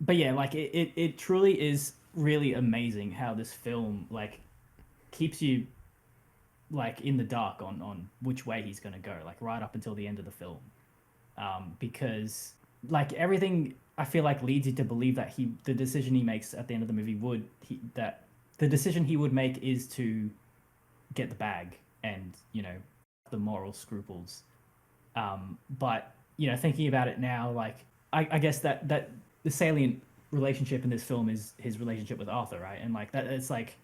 but yeah, like it truly is really amazing how this film like keeps you like in the dark on which way he's going to go, like right up until the end of the film. Because like everything I feel like leads you to believe that the decision he makes at the end of the movie that the decision he would make is to get the bag and the moral scruples. But thinking about it now, like I guess that the salient relationship in this film is his relationship with Arthur, right? And like that, it's like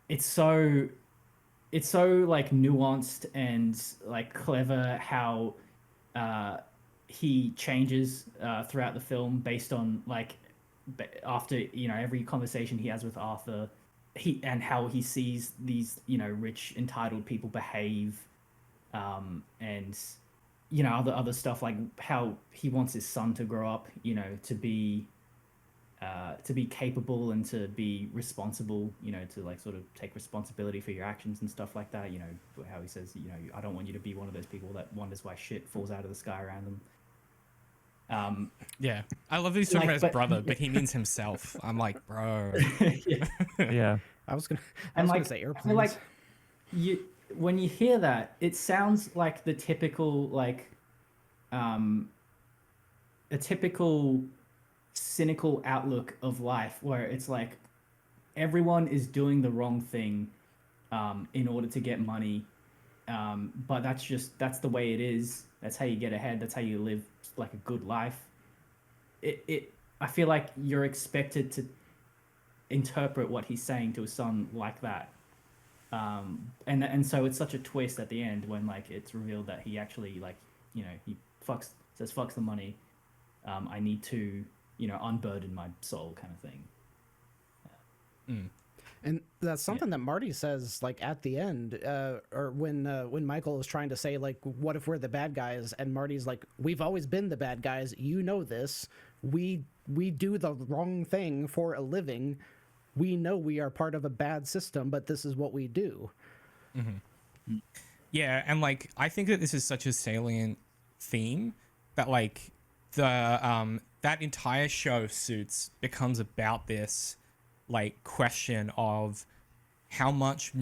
it's so it's so like nuanced and like clever how uh, he changes throughout the film based on like after every conversation he has with Arthur, and how he sees these rich entitled people behave, and other stuff like how he wants his son to grow up, to be capable and to be responsible, to like sort of take responsibility for your actions and stuff like that. How he says, I don't want you to be one of those people that wonders why shit falls out of the sky around them. Yeah, I love that he's talking Like, about his but brother, but he means himself. I'm like, bro. yeah. Yeah. I was gonna And like, say I airplanes. feel like you when you hear that, it sounds like the typical like um a typical cynical outlook of life where it's like everyone is doing the wrong thing in order to get money, but that's the way it is. That's how you get ahead. That's how you live like a good life. It I feel like you're expected to interpret what he's saying to his son like that. And so it's such a twist at the end when like it's revealed that he actually like he fucks the money. I need to unburden my soul, kind of thing. And that's something that Marty says, like at the end, or when Michael is trying to say, like, what if we're the bad guys? And Marty's like, we've always been the bad guys. You know this. We do the wrong thing for a living. We know we are part of a bad system, but this is what we do. Mm-hmm. Yeah, and like I think that this is such a salient theme that like the that entire show Suits becomes about this like question of how much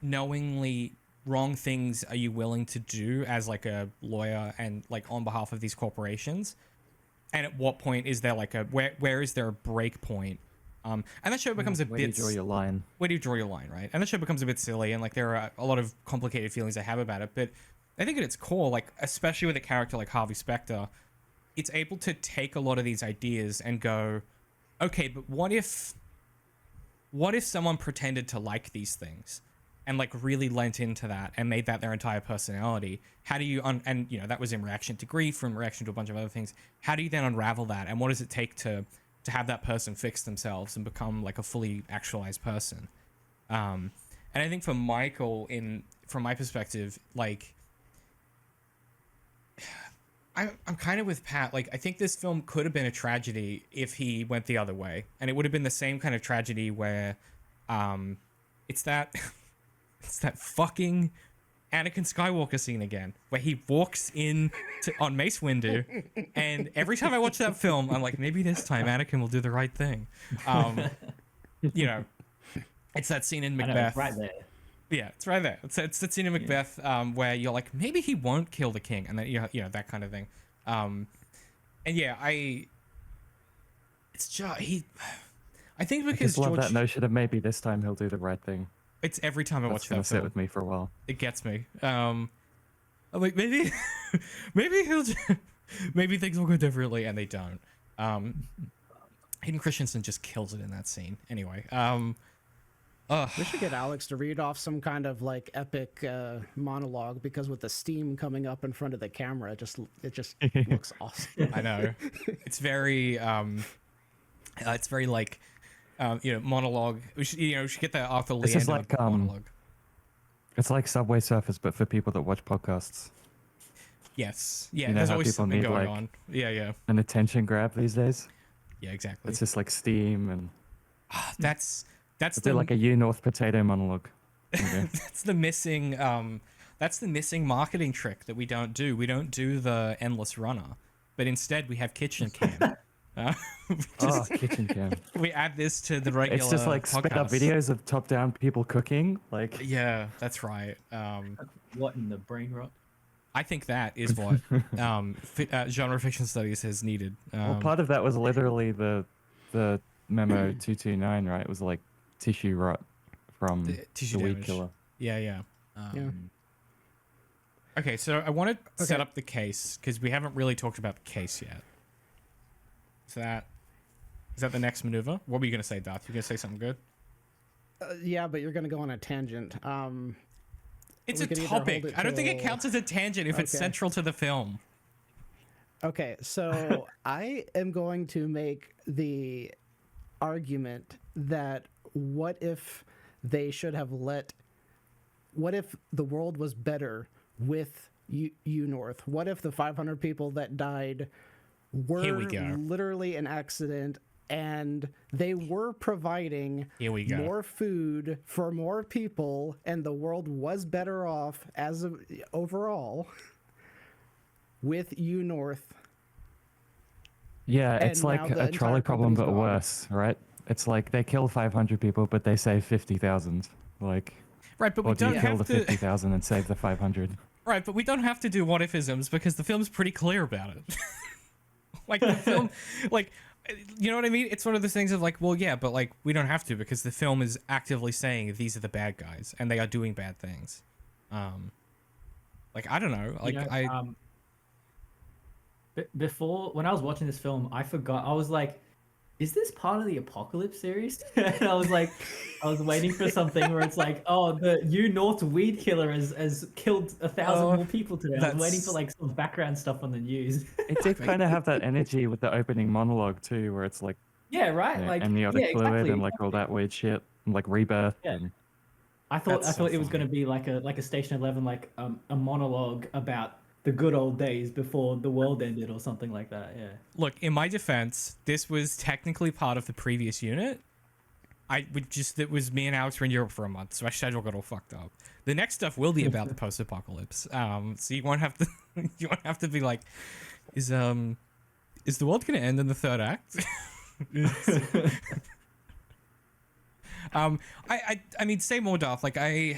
knowingly wrong things are you willing to do as like a lawyer and like on behalf of these corporations, and at what point is there like where is there a break point? And that show becomes a bit. Where do you draw your line? Where do you draw your line, right? And the show becomes a bit silly, and like there are a lot of complicated feelings I have about it. But I think at its core, like especially with a character like Harvey Specter, it's able to take a lot of these ideas and go, okay, but what if someone pretended to like these things and like really lent into that and made that their entire personality? How do you and that was in reaction to grief, in reaction to a bunch of other things. How do you then unravel that, and what does it take to have that person fix themselves and become like a fully actualized person? And I think for Michael, from my perspective, like I'm kind of with Pat. Like I think this film could have been a tragedy if he went the other way, and it would have been the same kind of tragedy where it's that it's that fucking Anakin Skywalker scene again, where he walks in on Mace Windu, and every time I watch that film, I'm like, maybe this time Anakin will do the right thing. It's that scene in Macbeth. I know, it's right there. Yeah, it's right there. It's that scene in Macbeth where you're like, maybe he won't kill the king, and then that kind of thing. And yeah, it's just I think because I just love George, that notion of maybe this time he'll do the right thing. it's every time I That's watch gonna that sit film. with me for a while. It gets me. I'm like, maybe, maybe maybe things will go differently, and they don't. Hayden Christensen just kills it in that scene. Anyway, We should get Alex to read off some kind of like epic monologue, because with the steam coming up in front of the camera, it just looks awesome. I know. It's very like monologue. We should get that Arthur This is Leander like, monologue. It's like Subway Surfers, but for people that watch podcasts. Yes. Yeah. You know There's how always people something need, going like, on. Yeah. An attention grab these days. Yeah. Exactly. It's just like steam and That's it's like a U North potato monologue. Okay. that's the missing marketing trick that we don't do. We don't do the endless runner, but instead we have kitchen cam. Oh, kitchen cam. We add this to the regular. It's just like sped up podcast. videos of top-down people cooking. Like, Yeah, that's right. What in the brain rot? I think that is what genre fiction studies has needed. well, part of that was literally the memo 229, right? It was like tissue rot from The tissue the weed damage. killer. Yeah. Yeah. Okay, so I want to set Okay. up the case because we haven't really talked about the case yet. Is that the next maneuver? What were you gonna say, Darth? You gonna say something good? Yeah, but you're gonna go on a tangent. It's we a can either hold topic. it I don't think it till- counts as a tangent if it's Okay. central to the film. Okay, so I am going to make the argument that what if they should have what if the world was better with North? What if the 500 people that died Here were we go. literally an accident and they were providing Here we go. more food for more people and the world was better off as of overall with North? Yeah, it's And like now the a entire trolley problem, company's but gone. worse, right? It's like they kill 500 people, but they save 50,000. Like, Right, but we or do don't you kill have the to. 50,000 and save the 500? Right, but we don't have to do what ifisms because the film's pretty clear about it. Like the film, like, you know what I mean? It's one of those things of like, well, yeah, but like we don't have to because the film is actively saying these are the bad guys and they are doing bad things. Like I don't know, like You know, I before when I was watching this film, I forgot. I was like, "Is this part of the Apocalypse series?" And I was like, I was waiting for something where it's like, "Oh, the North weed killer has killed 1,000 Oh, more people today." I was waiting for that's- like some background stuff on the news. It did kind of have that energy with the opening monologue too, where it's like, Yeah, right. you know, Like amniotic yeah, fluid exactly. and like all that weird shit, and like rebirth. Yeah. And I thought That's so it was going to funny. be like a Station 11, like a monologue about the good old days before the world ended or something like that. Yeah. look. In my defense, this was technically part of the previous unit. It was me and Alex were in Europe for a month, so my schedule got all fucked up. The next stuff will be about the post-apocalypse. So you won't have to be like, is the world gonna end in the third act? I mean, say more, Darth. Like I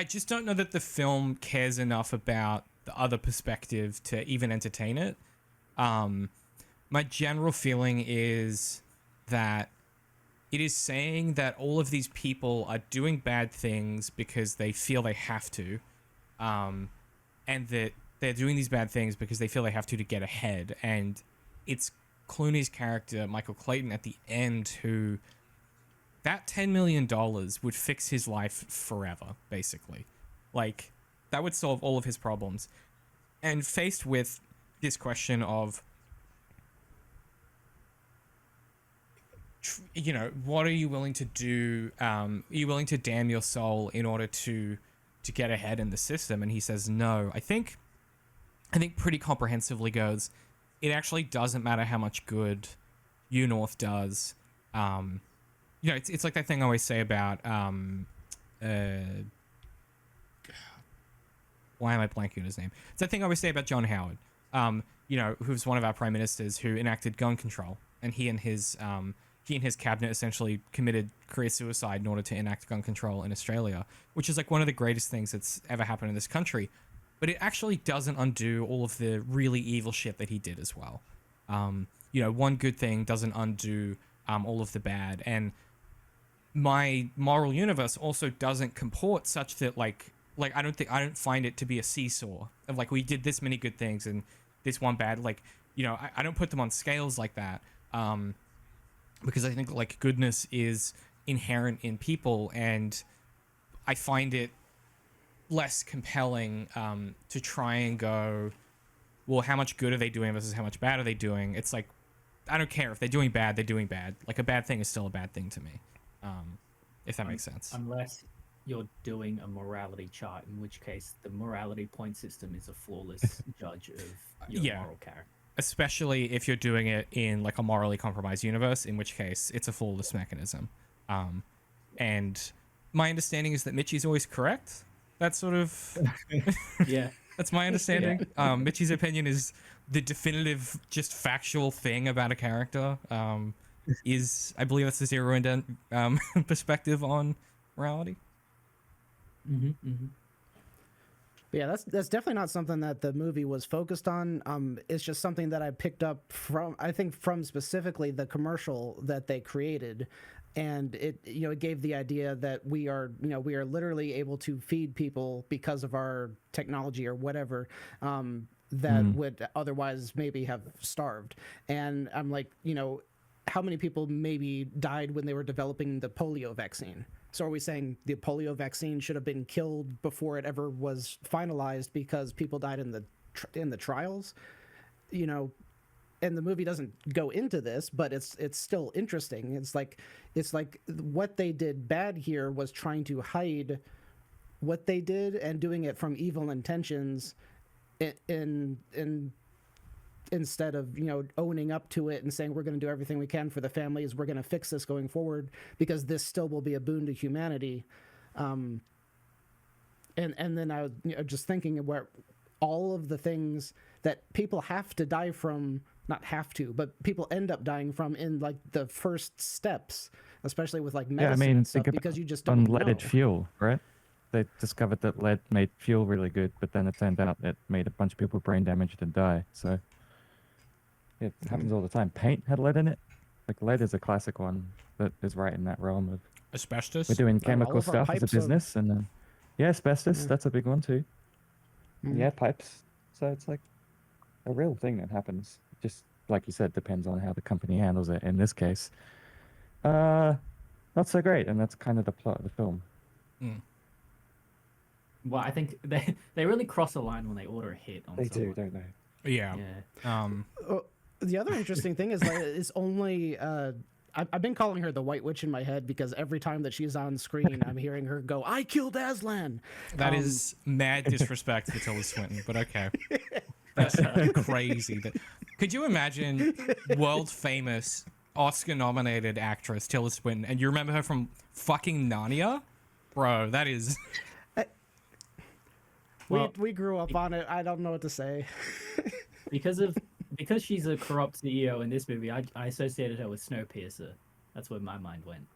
just don't know that the film cares enough about the other perspective to even entertain it. My general feeling is that it is saying that all of these people are doing bad things because they feel they have to, and that they're doing these bad things because they feel they have to get ahead. And it's Clooney's character, Michael Clayton, at the end who that $10 million would fix his life forever, basically. Like, that would solve all of his problems. And faced with this question of, you know, what are you willing to do? Are you willing to damn your soul in order to get ahead in the system? And he says no. I think pretty comprehensively goes, it actually doesn't matter how much good North does. You know, it's like that thing I always say about why am I blanking on his name? It's that thing I always say about John Howard. You know, who's one of our prime ministers who enacted gun control, and he and his cabinet essentially committed career suicide in order to enact gun control in Australia, which is like one of the greatest things that's ever happened in this country. But it actually doesn't undo all of the really evil shit that he did as well. You know, one good thing doesn't undo all of the bad. And my moral universe also doesn't comport such that like I don't find it to be a seesaw of like we did this many good things and this one bad. Like, you know, I don't put them on scales like that. Because I think like goodness is inherent in people, and I find it less compelling to try and go, well, how much good are they doing versus how much bad are they doing? It's like, I don't care if they're doing bad, they're doing bad. Like a bad thing is still a bad thing to me, if that makes sense. Unless you're doing a morality chart, in which case the morality point system is a flawless judge of your Yeah. moral character. Especially if you're doing it in like a morally compromised universe, in which case it's a flawless mechanism. And my understanding is that Mitchie's always correct. That's sort of Yeah. That's my understanding. Mitchie's opinion is the definitive, just factual thing about a character. Is I believe that's the zero indent perspective on morality. But yeah, that's definitely not something that the movie was focused on. It's just something that I picked up from, I think, from specifically the commercial that they created, and it gave the idea that we are literally able to feed people because of our technology or whatever. That would otherwise maybe have starved. And I'm like, how many people maybe died when they were developing the polio vaccine? So are we saying the polio vaccine should have been killed before it ever was finalized because people died in the trials? And the movie doesn't go into this, but it's still interesting. It's like what they did bad here was trying to hide what they did and doing it from evil intentions in instead of owning up to it and saying we're going to do everything we can for the families, we're going to fix this going forward because this still will be a boon to humanity. And then I was just thinking about all of the things that people have to die from, not have to, but people end up dying from in like the first steps, especially with like medicine and stuff, because you just don't know. Unleaded fuel, right? They discovered that lead made fuel really good, but then it turned out it made a bunch of people brain damaged and die. So it happens all the time. Paint had lead in it. Like lead is a classic one that is right in that realm of Asbestos. we're doing all chemical of our stuff as a pipes business, and then asbestos. Yeah. That's a big one too. Mhm. Yeah, pipes. So it's like a real thing that happens. Just like you said, depends on how the company handles it. In this case, not so great, and that's kind of the plot of the film. Well, I think they really cross a line when they order a hit on They do, someone. don't they? Yeah. The other interesting thing is that it's only I've been calling her the White Witch in my head because every time that she's on screen, I'm hearing her go, "I killed Aslan." That is mad disrespect for Tilda Swinton, but okay. That's crazy. Could you imagine world famous Oscar-nominated actress Tilda Swinton, and you remember her from fucking Narnia? Bro, that is... We grew up on it. I don't know what to say. because she's a corrupt CEO in this movie, I associated her with Snowpiercer. That's where my mind went.